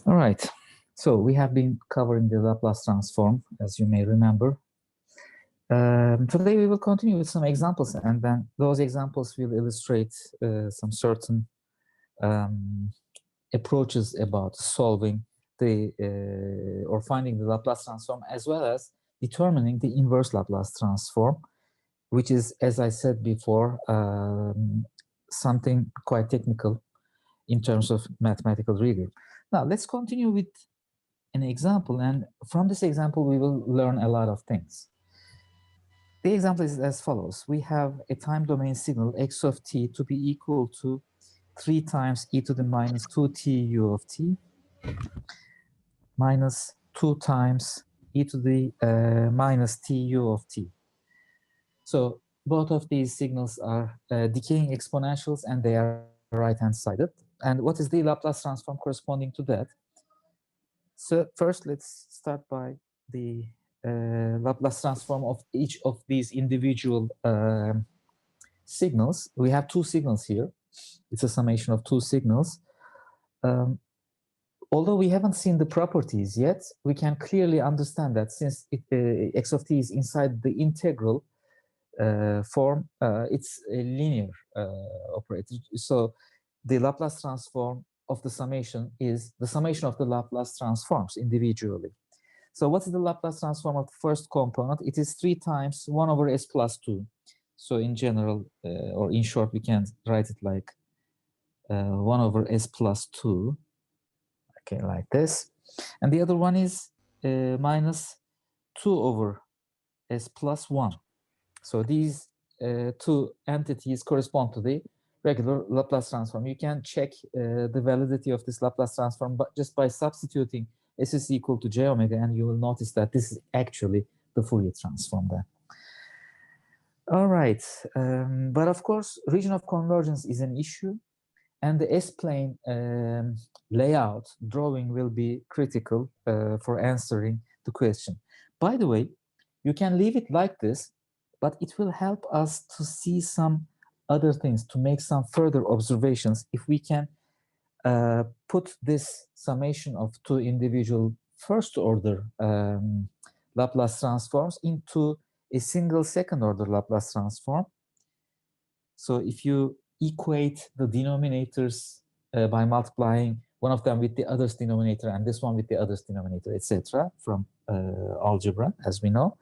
All right, so we have been covering the Laplace transform, as you may remember. Today we will continue with some examples, and then those examples will illustrate some certain approaches about solving the or finding the Laplace transform, as well as determining the inverse Laplace transform, which is, as I said before, something quite technical in terms of mathematical rigor. Now let's continue with an example, and from this example we will learn a lot of things. The example is as follows. We have a time domain signal x of t to be equal to 3 times e to the minus 2t u of t minus 2 times e to the minus t u of t. So both of these signals are decaying exponentials, and they are right-hand sided. And what is the Laplace transform corresponding to that? So first, let's start by the Laplace transform of each of these individual signals. We have two signals here. It's a summation of two signals. Although we haven't seen the properties yet, we can clearly understand that since x of t is inside the integral form, it's a linear operator. So the Laplace transform of the summation is the summation of the Laplace transforms individually. So what is the Laplace transform of the first component? It is 3 times 1 over s plus 2. So in general, or in short, we can write it like 1 over s plus 2, okay, like this. And the other one is minus 2 over s plus 1. So these two entities correspond to the regular Laplace transform. You can check the validity of this Laplace transform but just by substituting s is equal to j omega, and you will notice that this is actually the Fourier transform there. All right, but of course, region of convergence is an issue, and the S-plane layout drawing will be critical for answering the question. By the way, you can leave it like this, but it will help us to see some other things, to make some further observations if we can put this summation of two individual first-order Laplace transforms into a single second-order Laplace transform. So if you equate the denominators by multiplying one of them with the other's denominator and this one with the other's denominator, etc., from algebra, as we know,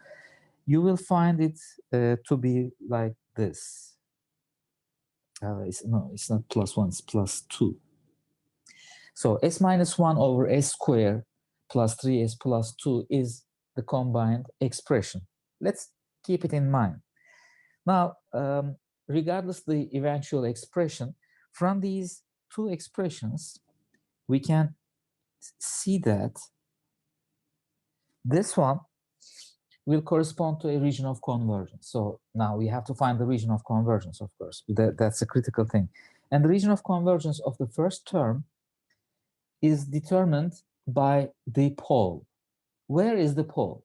you will find it to be like this. It's not plus 1, it's plus 2. So s minus 1 over s squared plus 3s plus 2 is the combined expression. Let's keep it in mind. Now, regardless the eventual expression, from these two expressions, we can see that this one will correspond to a region of convergence. So now we have to find the region of convergence, of course. That's a critical thing. And the region of convergence of the first term is determined by the pole. Where is the pole?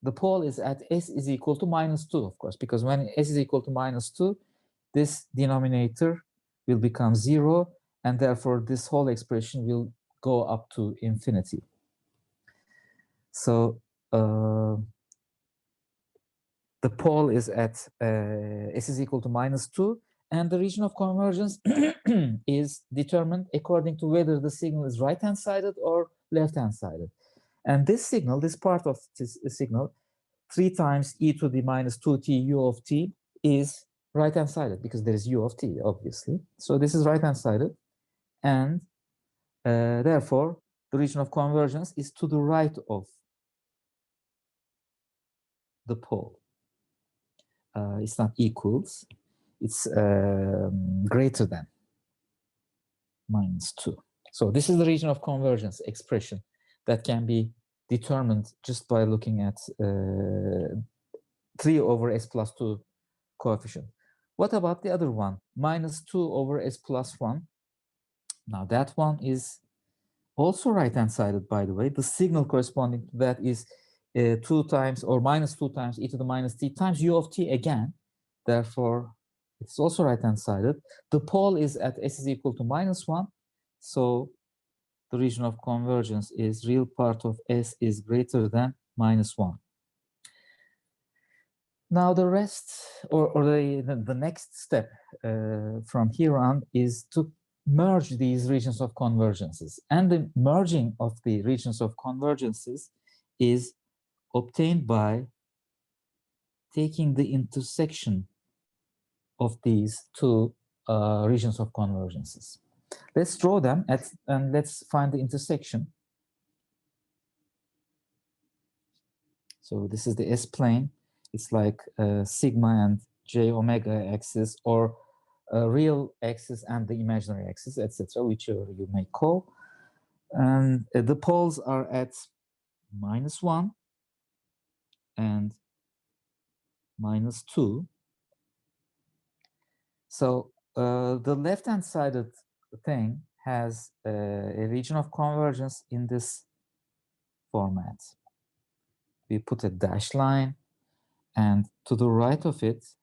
The pole is at s is equal to minus 2, of course, because when s is equal to minus 2, this denominator will become 0, and therefore this whole expression will go up to infinity. So the pole is at s is equal to minus 2, and the region of convergence is determined according to whether the signal is right-hand sided or left-hand sided. And this signal, this part of this signal, 3 times e to the minus 2t u of t is right-hand sided because there is u of t, obviously. So this is right-hand sided, and therefore the region of convergence is to the right of the pole. It's not equals, it's greater than minus 2. So this is the region of convergence expression that can be determined just by looking at 3 over s plus 2 coefficient. What about the other one? Minus 2 over s plus 1. Now that one is also right-hand sided, by the way. The signal corresponding to that is 2 times or minus 2 times e to the minus t times u of t again. Therefore, it's also right-hand sided. The pole is at s is equal to minus 1. So the region of convergence is real part of S is greater than -1. Now the rest, or the next step from here on is to merge these regions of convergences. And the merging of the regions of convergences is obtained by taking the intersection of these two regions of convergences. Let's draw them and let's find the intersection. So this is the S-plane. It's like sigma and j omega axis, or real axis and the imaginary axis, etc., whichever you may call. And the poles are at -1 and -2. So the left-hand sided thing has a region of convergence in this format. We put a dashed line, and to the right of it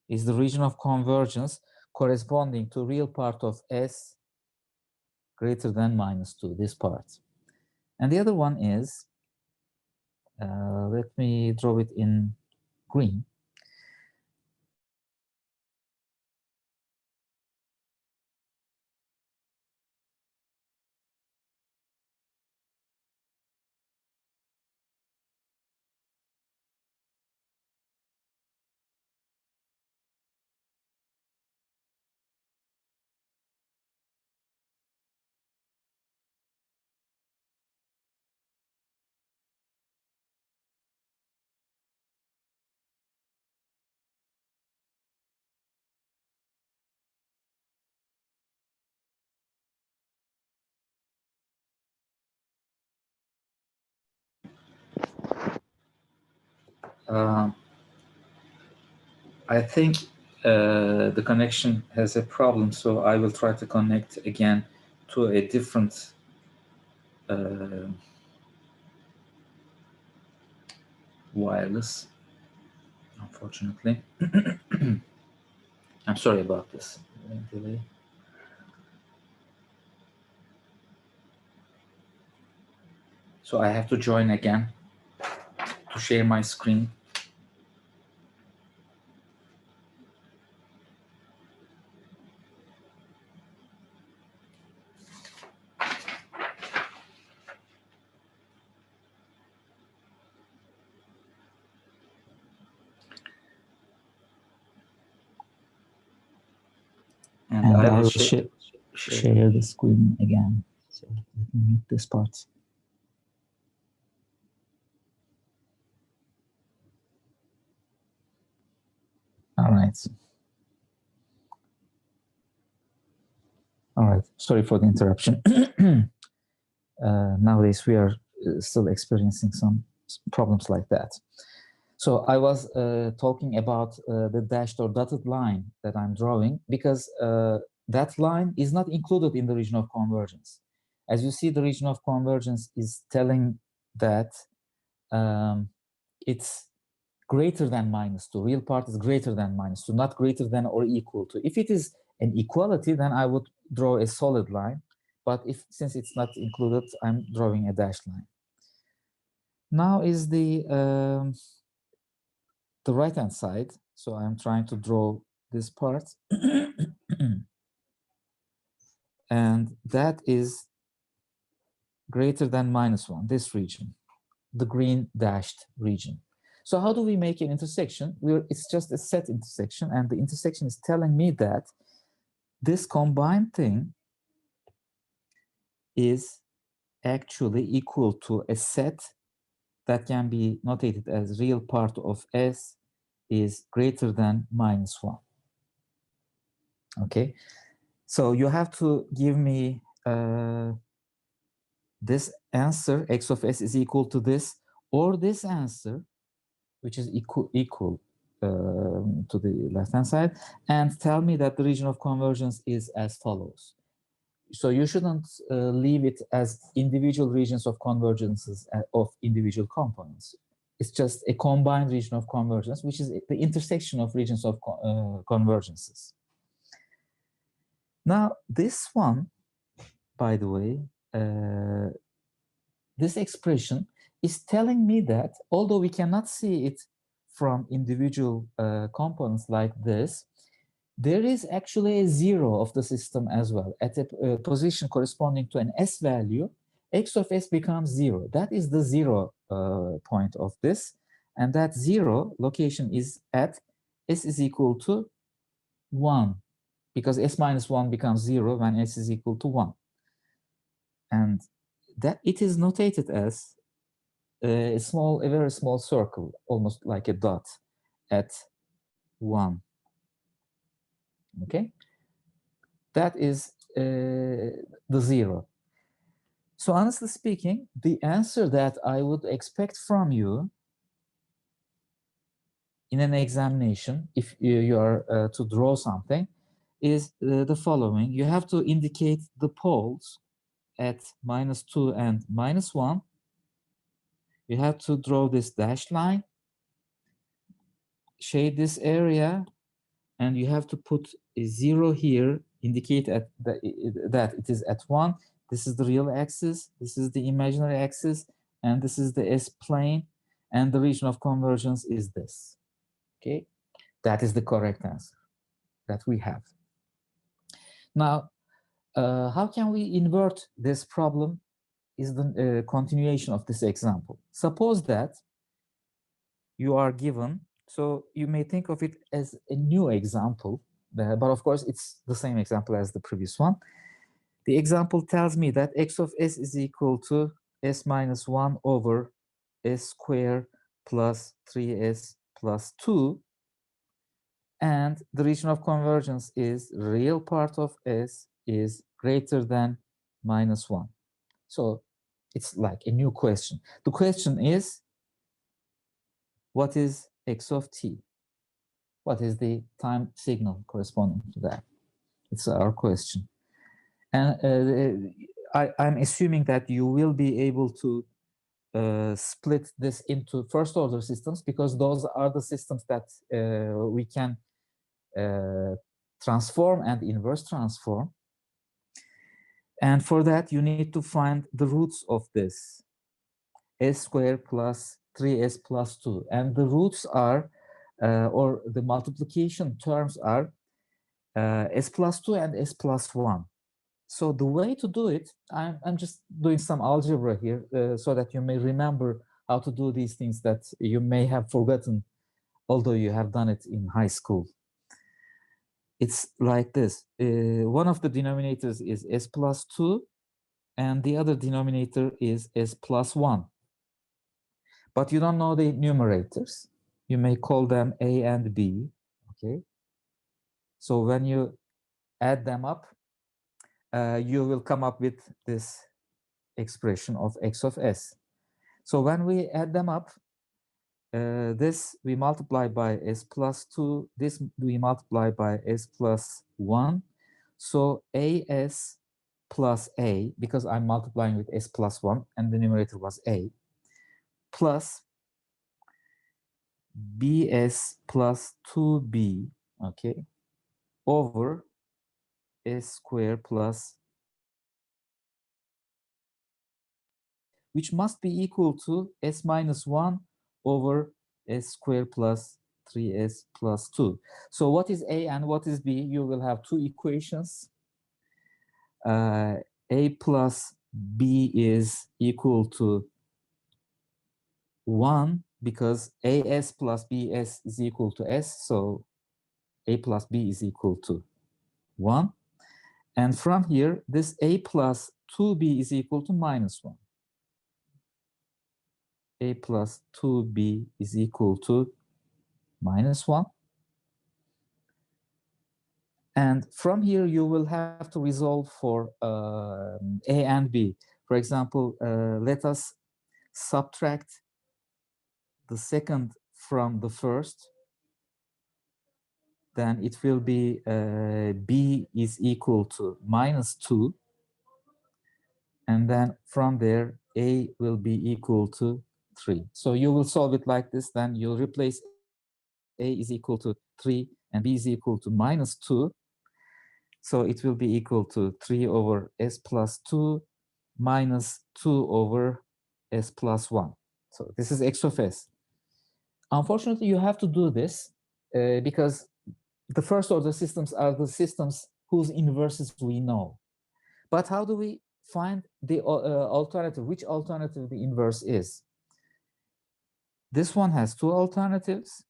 is the region of convergence corresponding to real part of S greater than -2, this part. And the other one is, let me draw it in green. I think the connection has a problem, so I will try to connect again to a different wireless, unfortunately. I'm sorry about this delay. So I have to join again to share my screen. And I will share the screen again. So let me mute this part. All right. All right. Sorry for the interruption. Nowadays, we are still experiencing some problems like that. So I was talking about the dashed or dotted line that I'm drawing, because that line is not included in the region of convergence. As you see, the region of convergence is telling that it's greater than -2. Real part is greater than -2, not greater than or equal to. If it is an equality, then I would draw a solid line. But since it's not included, I'm drawing a dashed line. Now is the right-hand side. So I'm trying to draw this part. And that is greater than -1, this region, the green dashed region. So how do we make an intersection? It's just a set intersection, and the intersection is telling me that this combined thing is actually equal to a set that can be notated as real part of S is greater than -1. Okay, so you have to give me this answer, x of S is equal to this, or this answer, which is equal to the left-hand side, and tell me that the region of convergence is as follows. So you shouldn't leave it as individual regions of convergences of individual components. It's just a combined region of convergence, which is the intersection of regions of convergences. Now, this one by the way, this expression is telling me that although we cannot see it from individual components like this, there is actually a zero of the system as well. At a position corresponding to an S value, x of s becomes zero. That is the zero point of this. And that zero location is at s is equal to 1, because s minus 1 becomes 0 when s is equal to 1. And that it is notated as a very small circle, almost like a dot at 1. Okay, that is the 0. So honestly speaking, the answer that I would expect from you in an examination, if you are to draw something, is the following. You have to indicate the poles at -2 and -1. You have to draw this dashed line, shade this area, and you have to put a 0 here, indicate that it is at 1. This is the real axis, this is the imaginary axis, and this is the S-plane, and the region of convergence is this. Okay, that is the correct answer that we have. Now, how can we invert this problem is the continuation of this example. Suppose that you are given, so you may think of it as a new example, but of course it's the same example as the previous one. The example tells me that x of s is equal to s minus 1 over s squared plus 3s plus 2, and the region of convergence is real part of s is greater than -1. So it's like a new question. The question is, what is x of t? What is the time signal corresponding to that? It's our question. And I'm assuming that you will be able to split this into first order systems, because those are the systems that we can transform and inverse transform. And for that, you need to find the roots of this s squared plus 3s plus 2. And the roots are, or the multiplication terms are s plus 2 and s plus 1. So the way to do it, I'm just doing some algebra here so that you may remember how to do these things that you may have forgotten, although you have done it in high school. It's like this. One of the denominators is s plus 2, and the other denominator is s plus 1. But you don't know the numerators. You may call them a and b, okay? So when you add them up, you will come up with this expression of x of s. So when we add them up, this we multiply by s plus 2, this we multiply by s plus 1. So as plus a, because I'm multiplying with s plus 1 and the numerator was a, plus bs plus 2b, okay, over s squared plus, which must be equal to s minus 1 over s squared plus 3s plus 2. So what is a and what is b? You will have two equations. A plus b is equal to 1, because as plus bs is equal to s, so a plus b is equal to 1. And from here, this a plus 2b is equal to -1. A plus 2b is equal to -1. And from here, you will have to resolve for a and b. For example, let us subtract the second from the first. Then it will be b is equal to -2. And then from there, a will be equal to 3. So you will solve it like this. Then you'll replace a is equal to 3 and b is equal to -2. So it will be equal to 3 over s plus 2 minus 2 over s plus 1. So this is x of s. Unfortunately, you have to do this because the first order systems are the systems whose inverses we know. But how do we find the alternative? Which alternative the inverse is? This one has two alternatives.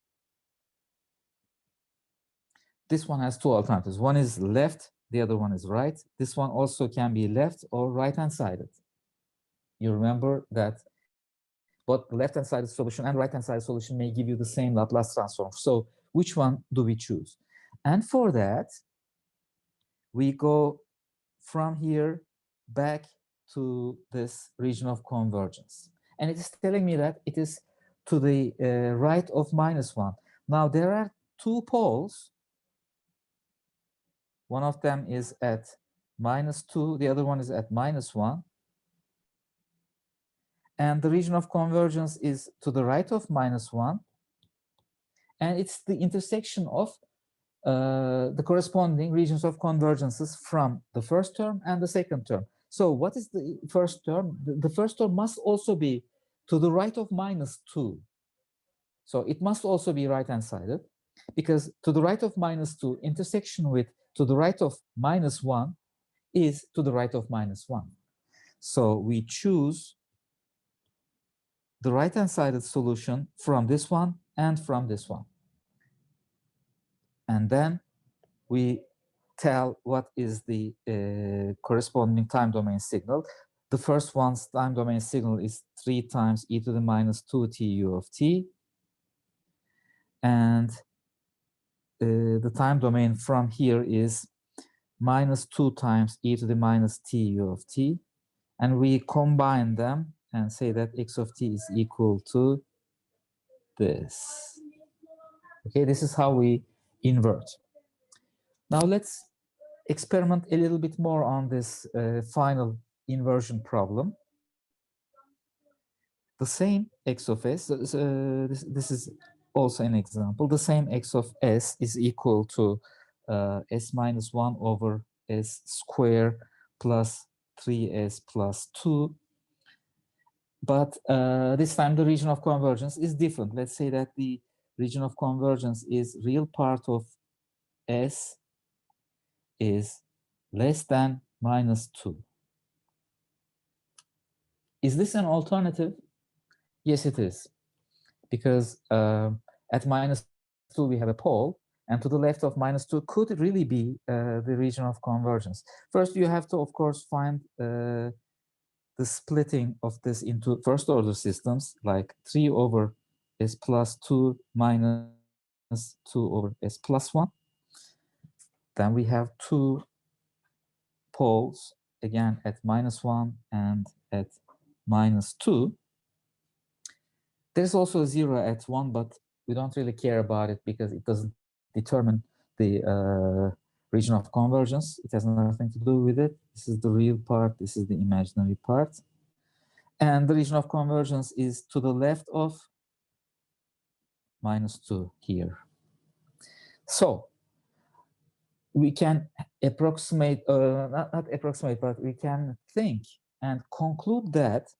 This one has two alternatives. One is left, the other one is right. This one also can be left or right-hand sided. You remember that both the left-hand sided solution and right-hand sided solution may give you the same Laplace transform. So which one do we choose? And for that, we go from here back to this region of convergence. And it is telling me that it is to the right of -1. Now, there are two poles. One of them is at -2, the other one is at -1. And the region of convergence is to the right of -1. And it's the intersection of the corresponding regions of convergences from the first term and the second term. So what is the first term? The first term must also be to the right of -2. So it must also be right-hand sided, because to the right of -2 intersection with to the right of -1 is to the right of -1. So we choose the right-hand sided solution from this one and from this one. And then we tell what is the corresponding time domain signal. The first one's time domain signal is 3 times e to the -2t u of t. And the time domain from here is -2 times e to the -t u of t. And we combine them and say that x of t is equal to this. Okay, this is how we invert. Now let's experiment a little bit more on this final inversion problem. The same x of s, this is also an example. The same x of s is equal to s minus 1 over s square plus 3s plus 2. But this time the region of convergence is different. Let's say that the region of convergence is real part of s is less than -2. Is this an alternative? Yes, it is. Because at -2 we have a pole, and to the left of -2 could really be the region of convergence. First, you have to, of course, find the splitting of this into first order systems, like 3 over s plus 2 minus 2 over s plus 1. Then we have two poles, again at -1 and at -2. There's also a 0 at 1, but we don't really care about it because it doesn't determine the region of convergence. It has nothing to do with it. This is the real part. This is the imaginary part. And the region of convergence is to the left of -2 here. So we can approximate, not approximate, but we can think and conclude that,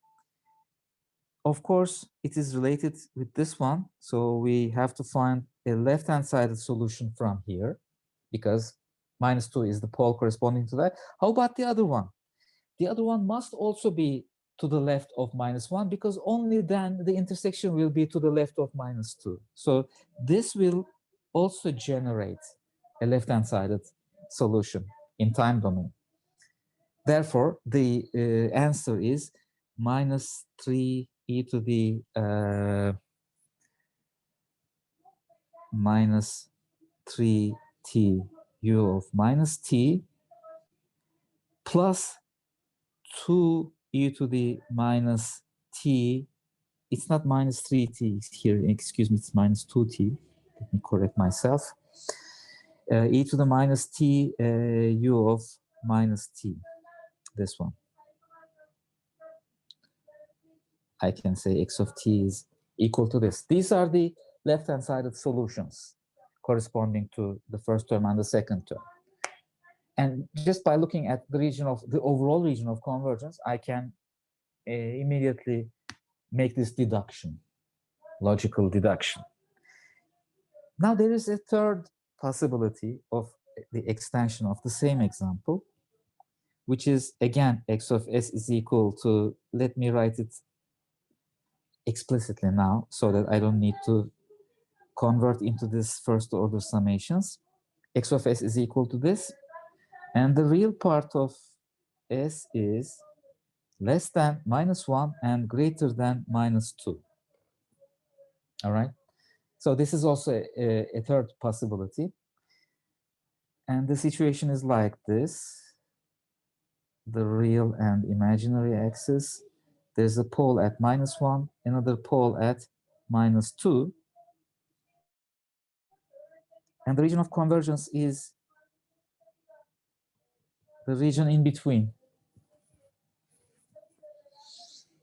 of course, it is related with this one. So we have to find a left-hand sided solution from here, because -2 is the pole corresponding to that. How about the other one? The other one must also be to the left of -1, because only then the intersection will be to the left of -2. So this will also generate a left-hand sided solution in time domain. Therefore, the answer is -3 e to the -3t u of -t plus 2 e to the -t. It's not -3t here, excuse me, it's -2t. Let me correct myself. E to the -t u of -t, this one. I can say x of t is equal to this. These are the left-hand sided solutions corresponding to the first term and the second term. And just by looking at the region of the overall region of convergence, I can immediately make this deduction, logical deduction. Now there is a third possibility of the extension of the same example, which is again x of s is equal to, let me write it explicitly now so that I don't need to convert into this first order summations. X of s is equal to this, and the real part of s is less than -1 and greater than -2. All right. So this is also a third possibility. And the situation is like this. The real and imaginary axis. There's a pole at -1, another pole at -2. And the region of convergence is the region in between.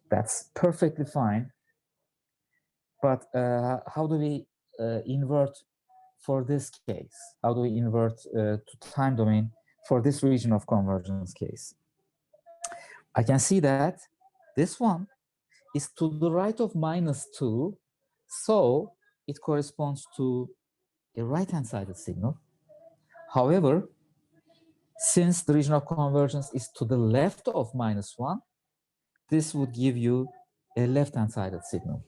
That's perfectly fine. But how do we invert for this case? How do we invert to time domain for this region of convergence case? I can see that this one is to the right of -2, so it corresponds to a right-hand sided signal. However, since the region of convergence is to the left of -1, this would give you a left-hand sided signal.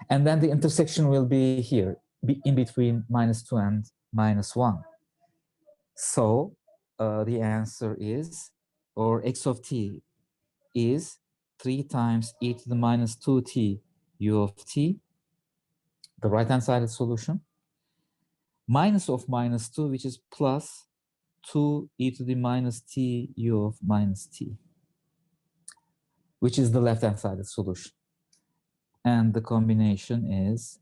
And then the intersection will be here, in between -2 and -1. So the answer is, or x of t is 3 times e to the -2t u of t, the right-hand sided solution, minus of -2, which is plus 2 e to the -t u of -t, which is the left-hand sided solution. And the combination is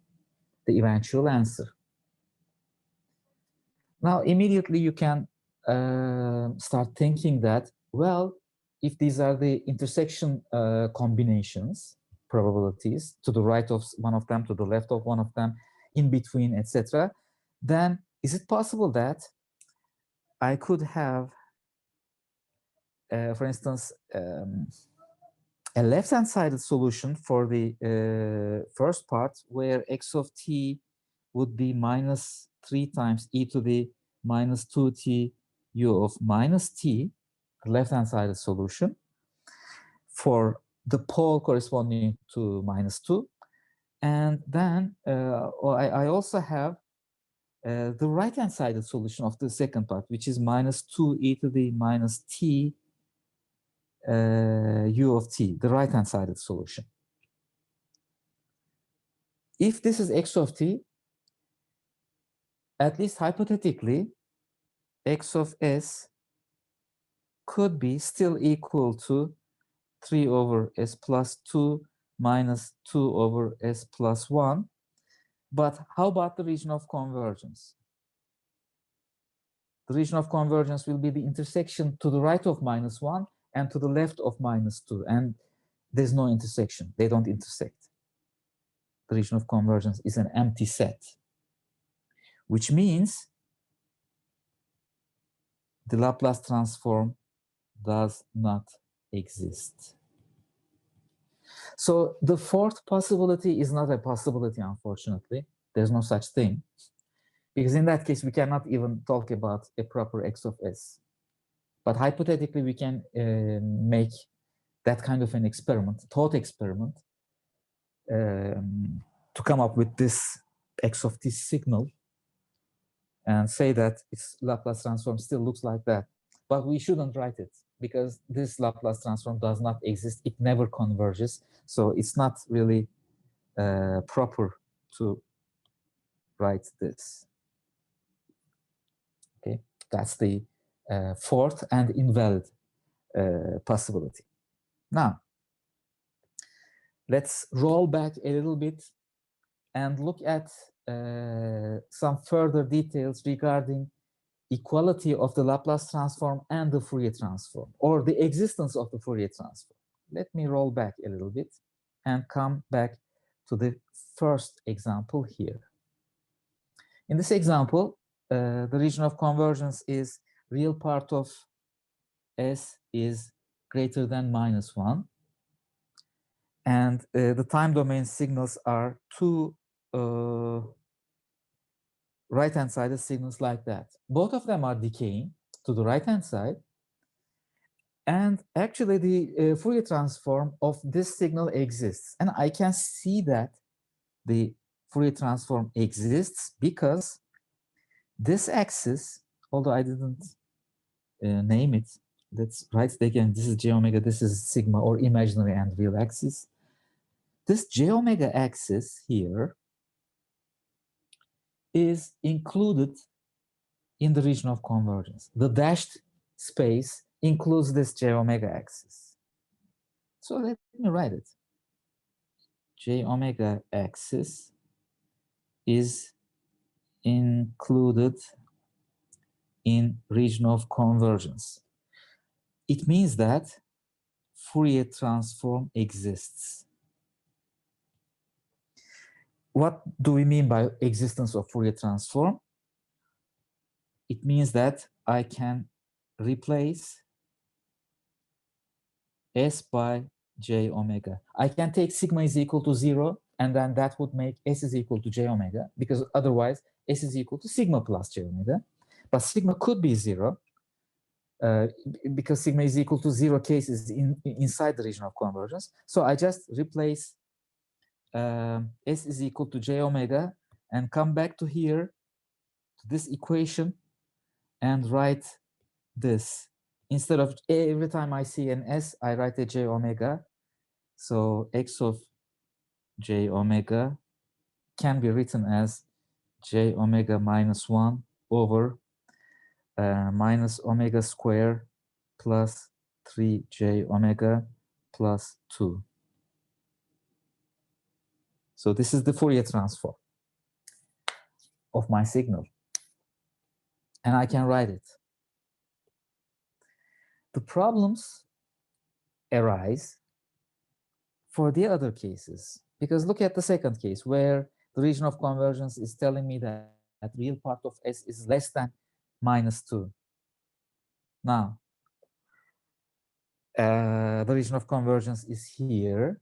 the eventual answer. Now, immediately you can start thinking that, well, if these are the intersection combinations, probabilities, to the right of one of them, to the left of one of them, in between, etc., then is it possible that I could have, for instance, a left-hand sided solution for the first part, where x of t would be -3 times e to the -2t u of -t, the left-hand sided solution, for the pole corresponding to -2. And then I also have the right-hand sided solution of the second part, which is -2 e to the -t u of t, the right-hand sided solution. If this is x of t, at least hypothetically, x of s could be still equal to 3 over s plus 2 minus 2 over s plus 1. But how about the region of convergence? The region of convergence will be the intersection to the right of -1 and to the left of -2. And there's no intersection. They don't intersect. The region of convergence is an empty set, which means the Laplace transform does not exist. So the fourth possibility is not a possibility, unfortunately. There's no such thing, because in that case, we cannot even talk about a proper x of s. But hypothetically, we can make that kind of an experiment, thought experiment, to come up with this x of t signal and say that its Laplace transform still looks like that. But we shouldn't write it, because this Laplace transform does not exist. It never converges. So it's not really proper to write this. Okay, that's the fourth and invalid possibility. Now, let's roll back a little bit and look at some further details regarding equality of the Laplace transform and the Fourier transform, or the existence of the Fourier transform. Let me roll back a little bit and come back to the first example here. In this example, the region of convergence is real part of S is greater than -1. And the time domain signals are two right-hand side signals like that. Both of them are decaying to the right-hand side. And actually the Fourier transform of this signal exists. And I can see that the Fourier transform exists because this axis, although I didn't name it, let's write it again. This is j omega, this is sigma, or imaginary and real axis. This j omega axis here is included in the region of convergence. The dashed space includes this j omega axis. So let me write it. J omega axis is included in region of convergence. It means that Fourier transform exists. What do we mean by existence of Fourier transform? It means that I can replace S by j omega. I can take sigma is equal to 0, and then that would make S is equal to j omega, because otherwise S is equal to sigma plus j omega. But sigma could be 0, because sigma is equal to 0 cases inside the region of convergence. So I just replace S is equal to j omega and come back to here, to this equation, and write this. Instead of every time I see an S, I write a j omega. So x of j omega can be written as j omega minus 1 over minus omega square plus 3j omega plus 2. So this is the Fourier transform of my signal. And I can write it. The problems arise for the other cases, because look at the second case where the region of convergence is telling me that real part of S is less than -2. Now, the region of convergence is here,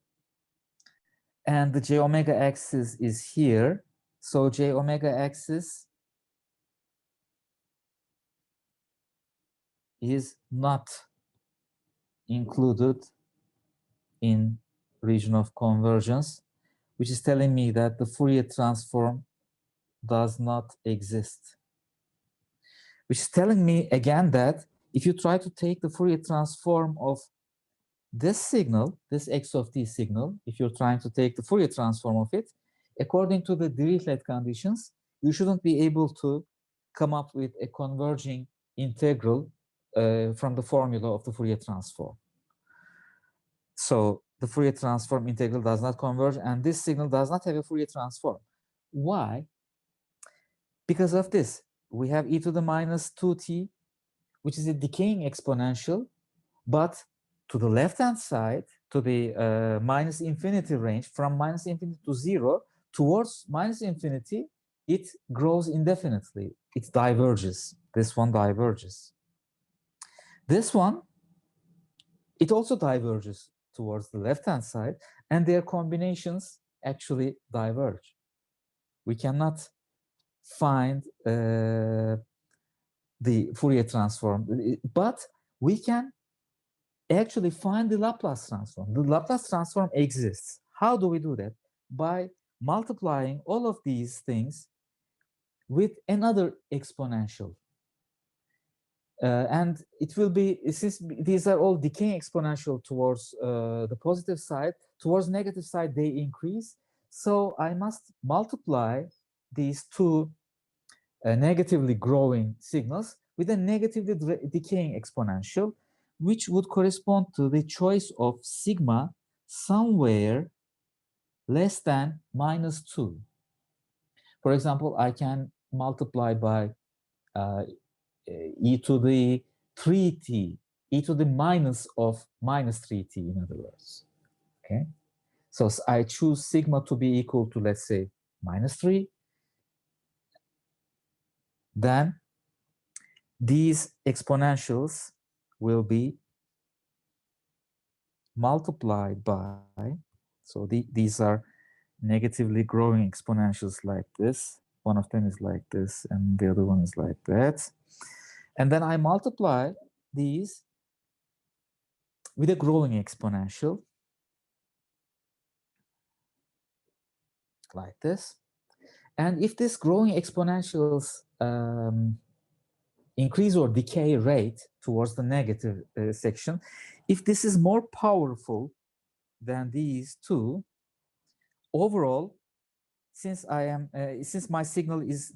and the j omega axis is here. So j omega axis is not included in region of convergence, which is telling me that the Fourier transform does not exist. Which is telling me again that if you try to take the Fourier transform of this signal, this x of t signal, if you're trying to take the Fourier transform of it, according to the Dirichlet conditions, you shouldn't be able to come up with a converging integral from the formula of the Fourier transform. So the Fourier transform integral does not converge, and this signal does not have a Fourier transform. Why? Because of this. We have e to the minus 2t, which is a decaying exponential, but to the left-hand side, to the minus infinity range, from minus infinity to 0, towards minus infinity, it grows indefinitely. It diverges. This one diverges. This one, it also diverges towards the left-hand side, and their combinations actually diverge. We cannot find the Fourier transform, but we can actually find the Laplace transform. The Laplace transform exists. How do we do that? By multiplying all of these things with another exponential. And it will be, since these are all decaying exponential towards the positive side, towards negative side, they increase. So I must multiply these two negatively growing signals with a negatively decaying exponential, which would correspond to the choice of sigma somewhere less than -2. For example, I can multiply by e to the 3t, e to the minus of -3t, in other words. Okay, so I choose sigma to be equal to, let's say, -3. Then these exponentials will be multiplied by, so these are negatively growing exponentials like this. One of them is like this, and the other one is like that. And then I multiply these with a growing exponential, like this. And if this growing exponentials increase or decay rate towards the negative section, if this is more powerful than these two, overall, since since my signal is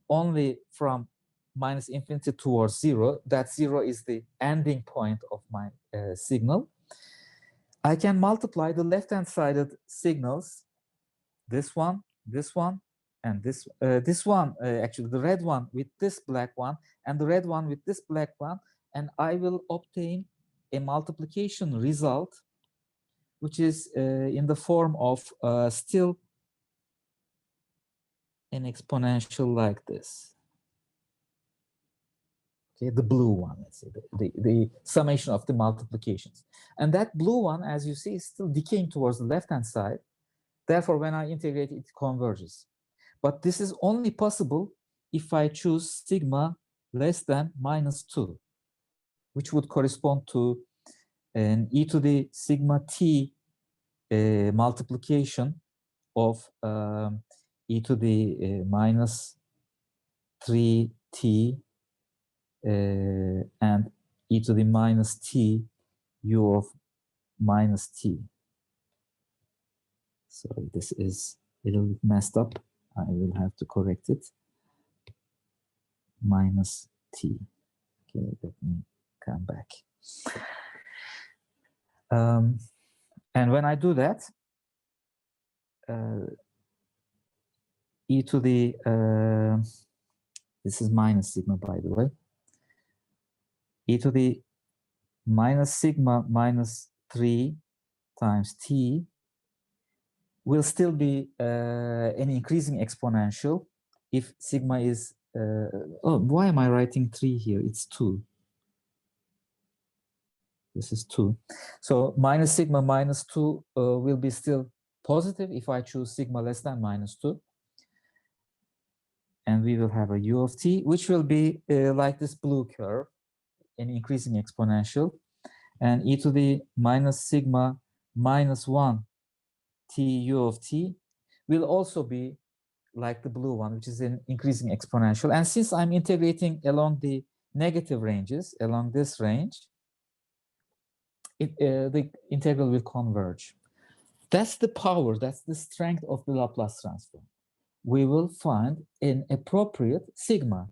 only from minus infinity towards zero, that zero is the ending point of my signal, I can multiply the left-hand sided signals, this one, and this one, actually the red one with this black one, and the red one with this black one, and I will obtain a multiplication result, which is in the form of still an exponential like this. Okay, the blue one, let's say, the summation of the multiplications. And that blue one, as you see, is still decaying towards the left-hand side. Therefore, when I integrate, it converges. But this is only possible if I choose sigma less than -2, which would correspond to an e to the sigma t multiplication of e to the -3t and e to the -t u of -t. Sorry, this is a little bit messed up. I will have to correct it. -t. Okay, let me come back. And when I do that, e to the, this is minus sigma, by the way, e to the minus sigma -3 times t will still be an increasing exponential if sigma is, oh, why am I writing 3 here? It's 2. This is 2. So minus sigma -2 will be still positive if I choose sigma less than -2. And we will have a u of t, which will be like this blue curve, an increasing exponential. And e to the minus sigma -1 t u of t will also be like the blue one, which is an increasing exponential. And since I'm integrating along the negative ranges, along this range, the integral will converge. That's the power, that's the strength of the Laplace transform. We will find an appropriate sigma.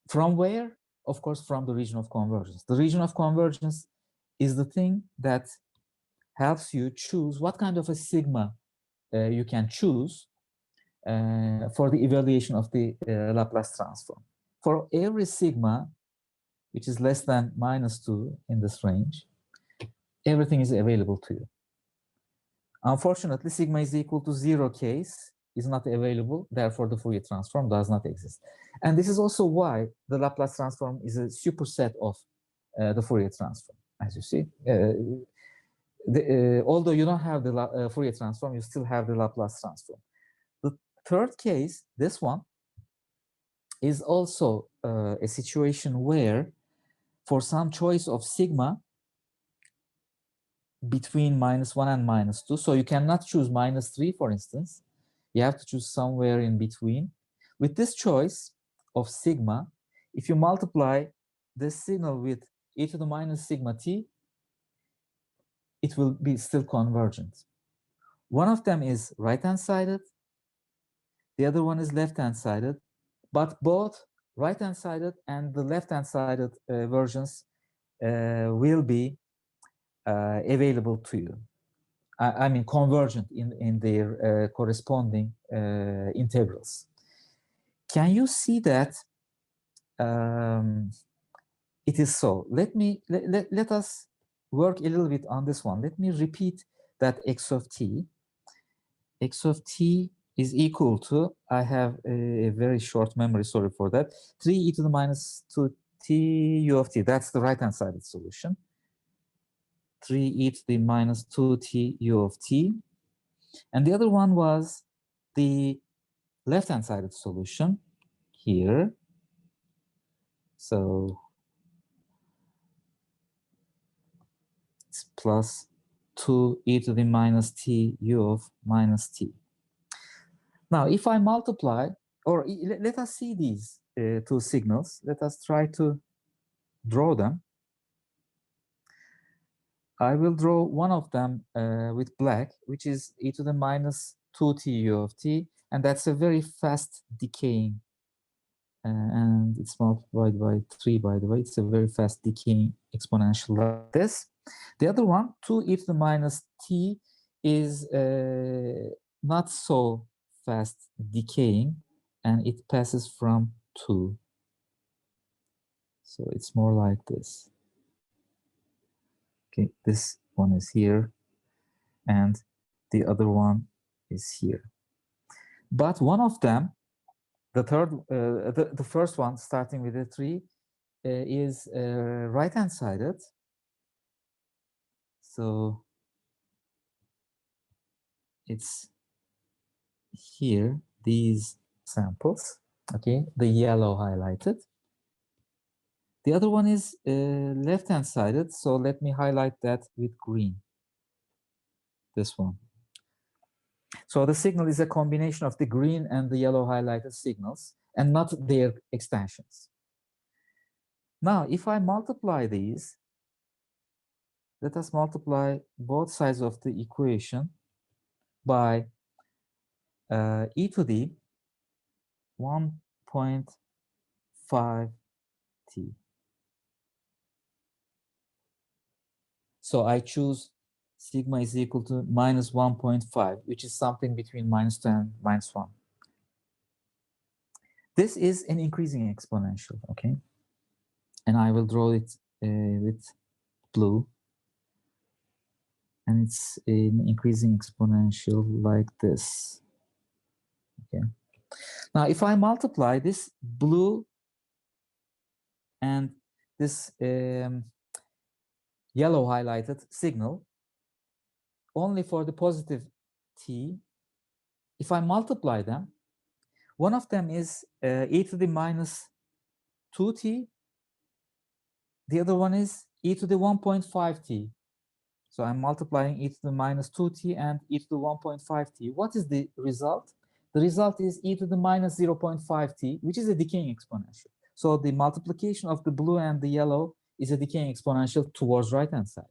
From where? Of course, from the region of convergence. The region of convergence is the thing that helps you choose what kind of a sigma you can choose for the evaluation of the Laplace transform. For every sigma, which is less than -2 in this range, everything is available to you. Unfortunately, sigma is equal to 0 case is not available, therefore the Fourier transform does not exist. And this is also why the Laplace transform is a superset of the Fourier transform, as you see. Although you don't have the Fourier transform, you still have the Laplace transform. The third case, this one, is also a situation where for some choice of sigma between -1 and -2, so you cannot choose -3, for instance, you have to choose somewhere in between. With this choice of sigma, if you multiply this signal with e to the minus sigma t, it will be still convergent. One of them is right-hand sided, the other one is left-hand sided, but both right-hand sided and the left-hand sided versions will be available to you. I mean, convergent in their corresponding integrals. Can you see that it is so? Let us work a little bit on this one. Let me repeat that x of t. X of t is equal to, I have a very short memory, sorry for that, 3e to the minus 2t u of t. That's the right-hand sided solution. 3e to the minus 2t u of t. And the other one was the left-hand sided solution here. So it's plus 2e to the minus t u of minus t. Now, if I multiply, or let us see these two signals. Let us try to draw them. I will draw one of them with black, which is e to the minus 2t u of t, and that's a very fast decaying, and it's multiplied by 3, by the way. It's a very fast decaying exponential like this. The other one, 2e to the minus t, is not so fast decaying, and it passes from 2. So it's more like this. Okay, this one is here, and the other one is here. But one of them, the third, the first one, starting with the 3, is right-hand sided. So it's here, these samples, okay, the yellow highlighted. The other one is left-hand sided, so let me highlight that with green, this one. So the signal is a combination of the green and the yellow highlighted signals, and not their extensions. Now, if I multiply these, let us multiply both sides of the equation by e to the 1.5t. So I choose sigma is equal to minus 1.5, which is something between minus 2 and minus 1. This is an increasing exponential, okay? And I will draw it with blue. And it's an increasing exponential like this, okay? Now, if I multiply this blue and this yellow highlighted signal only for the positive t, if I multiply them, one of them is e to the minus 2t, the other one is e to the 1.5t. So I'm multiplying e to the minus 2t and e to the 1.5t. What is the result? The result is e to the minus 0.5t, which is a decaying exponential. So the multiplication of the blue and the yellow is a decaying exponential towards right-hand side.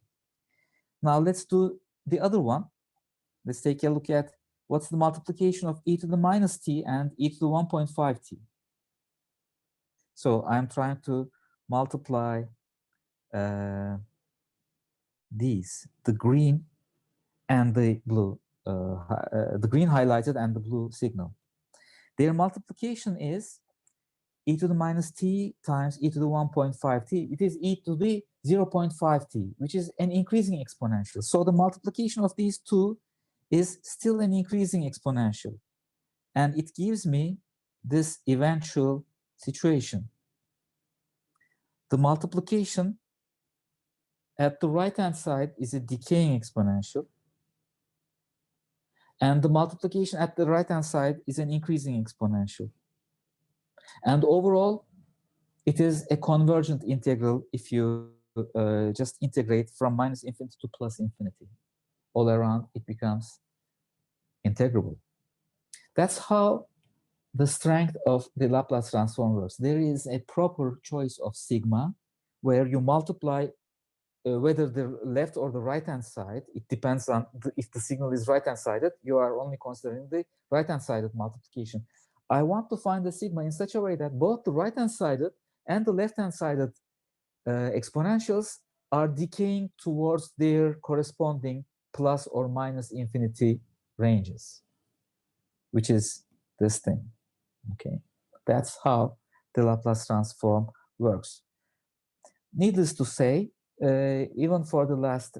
Now let's do the other one. Let's take a look at what's the multiplication of e to the minus t and e to the 1.5t. So I'm trying to multiply these, the green and the blue, the green highlighted and the blue signal. Their multiplication is e to the minus t times e to the 1.5t. It is e to the 0.5t, which is an increasing exponential. So the multiplication of these two is still an increasing exponential. And it gives me this eventual situation. The multiplication at the right-hand side is a decaying exponential. And the multiplication at the right-hand side is an increasing exponential. And overall, it is a convergent integral if you just integrate from minus infinity to plus infinity. All around, it becomes integrable. That's how the strength of the Laplace transform works. There is a proper choice of sigma where you multiply whether the left or the right-hand side. It depends on if the signal is right-hand sided, you are only considering the right-hand sided multiplication. I want to find the sigma in such a way that both the right-hand sided and the left-hand sided exponentials are decaying towards their corresponding plus or minus infinity ranges, which is this thing, okay? That's how the Laplace transform works. Needless to say, even for the last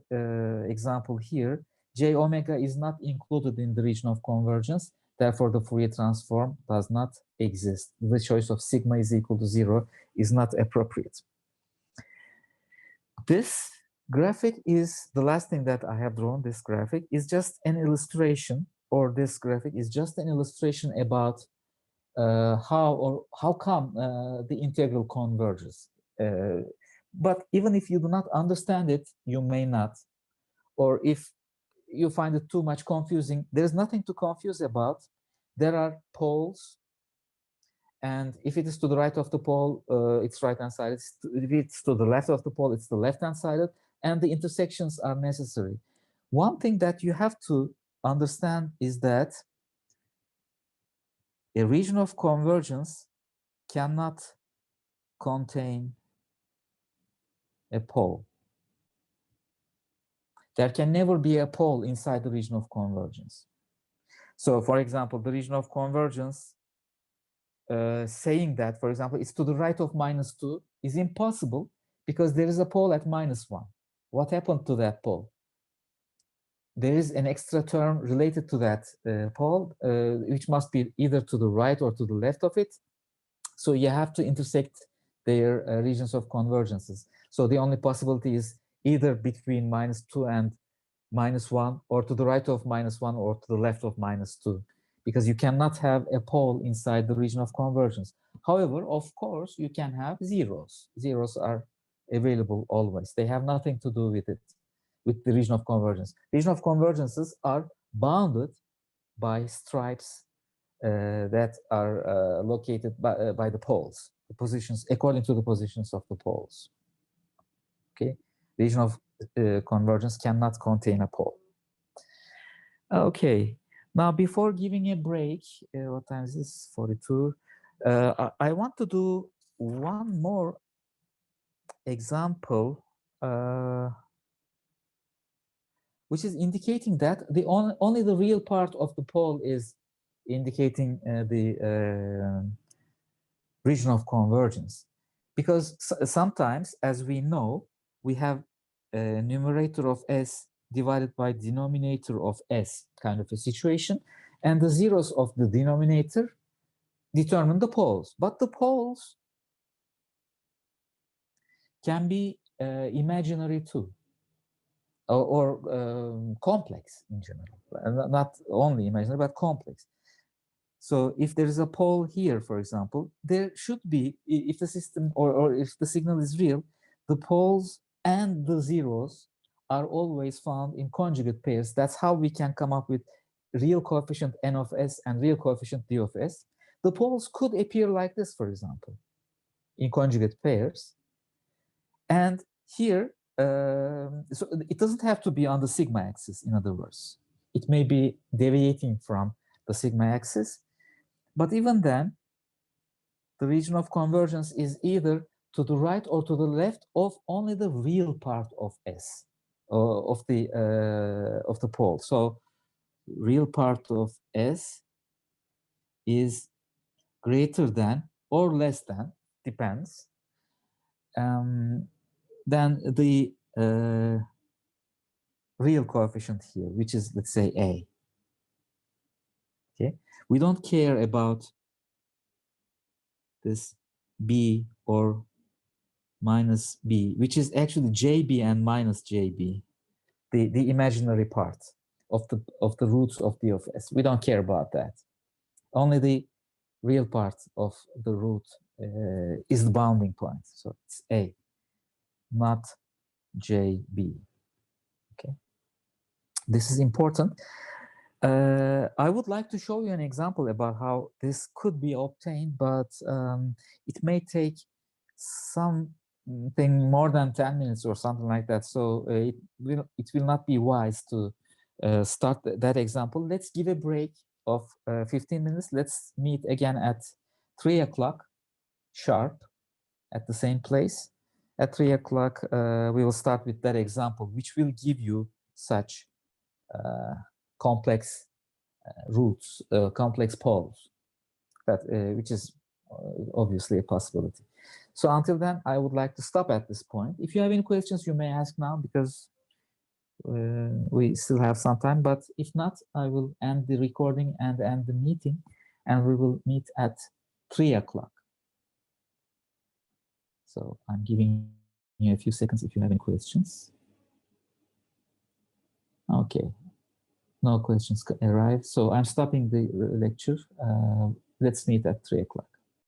example here, j omega is not included in the region of convergence Therefore, the Fourier transform does not exist. The choice of sigma is equal to 0 is not appropriate. This graphic is the last thing that I have drawn. This graphic is just an illustration, or this graphic is just an illustration about how come the integral converges. But even if you do not understand it, you may not. Or if you find it too much confusing, there's nothing to confuse about. There are poles, and if it is to the right of the pole, it's right-hand side. If it's to the left of the pole, it's the left-hand side, and the intersections are necessary. One thing that you have to understand is that a region of convergence cannot contain a pole. There can never be a pole inside the region of convergence. So, for example, the region of convergence, saying that, for example, it's to the right of -2 is impossible because there is a pole at -1. What happened to that pole? There is an extra term related to that pole, which must be either to the right or to the left of it. So you have to intersect their regions of convergences. So the only possibility is either between -2 and -1, or to the right of -1 or to the left of -2, because you cannot have a pole inside the region of convergence. However, of course, you can have zeros. Zeros are available always. They have nothing to do with it, with the region of convergence. Region of convergences are bounded by stripes that are located by the poles, the positions, according to the positions of the poles. Okay, region of convergence cannot contain a pole. Okay, now before giving a break, what time is this? 42. I want to do one more example, which is indicating that only the real part of the pole is indicating the region of convergence. Because sometimes, as we know, we have a numerator of S divided by denominator of S kind of a situation, and the zeros of the denominator determine the poles. But the poles can be imaginary too, or complex in general, not only imaginary, but complex. So if there is a pole here, for example, there should be, if the system or if the signal is real, the poles and the zeros are always found in conjugate pairs. That's how we can come up with real coefficient n of s and real coefficient d of s. The poles could appear like this, for example, in conjugate pairs. And here, so it doesn't have to be on the sigma axis, in other words. It may be deviating from the sigma axis. But even then, the region of convergence is either to the right or to the left of only the real part of S, of the pole. So real part of S is greater than or less than, depends, than the real coefficient here, which is, let's say, A. Okay, we don't care about this B or minus B, which is actually JB and minus JB, the imaginary part of the roots of D of S. We don't care about that. Only the real part of the root is the bounding point. So it's A, not JB. Okay, this is important. I would like to show you an example about how this could be obtained, but it may take something more than 10 minutes or something like that. So it will not be wise to start that example. Let's give a break of 15 minutes. Let's meet again at 3 o'clock sharp at the same place. At 3 o'clock, we will start with that example, which will give you such complex roots, complex poles, that which is obviously a possibility. So until then, I would like to stop at this point. If you have any questions, you may ask now, because We still have some time, but if not, I will end the recording and end the meeting, and we will meet at 3 o'clock. So I'm giving you a few seconds if you have any questions. Okay, no questions arrived. So I'm stopping the lecture. Let's meet at 3 o'clock.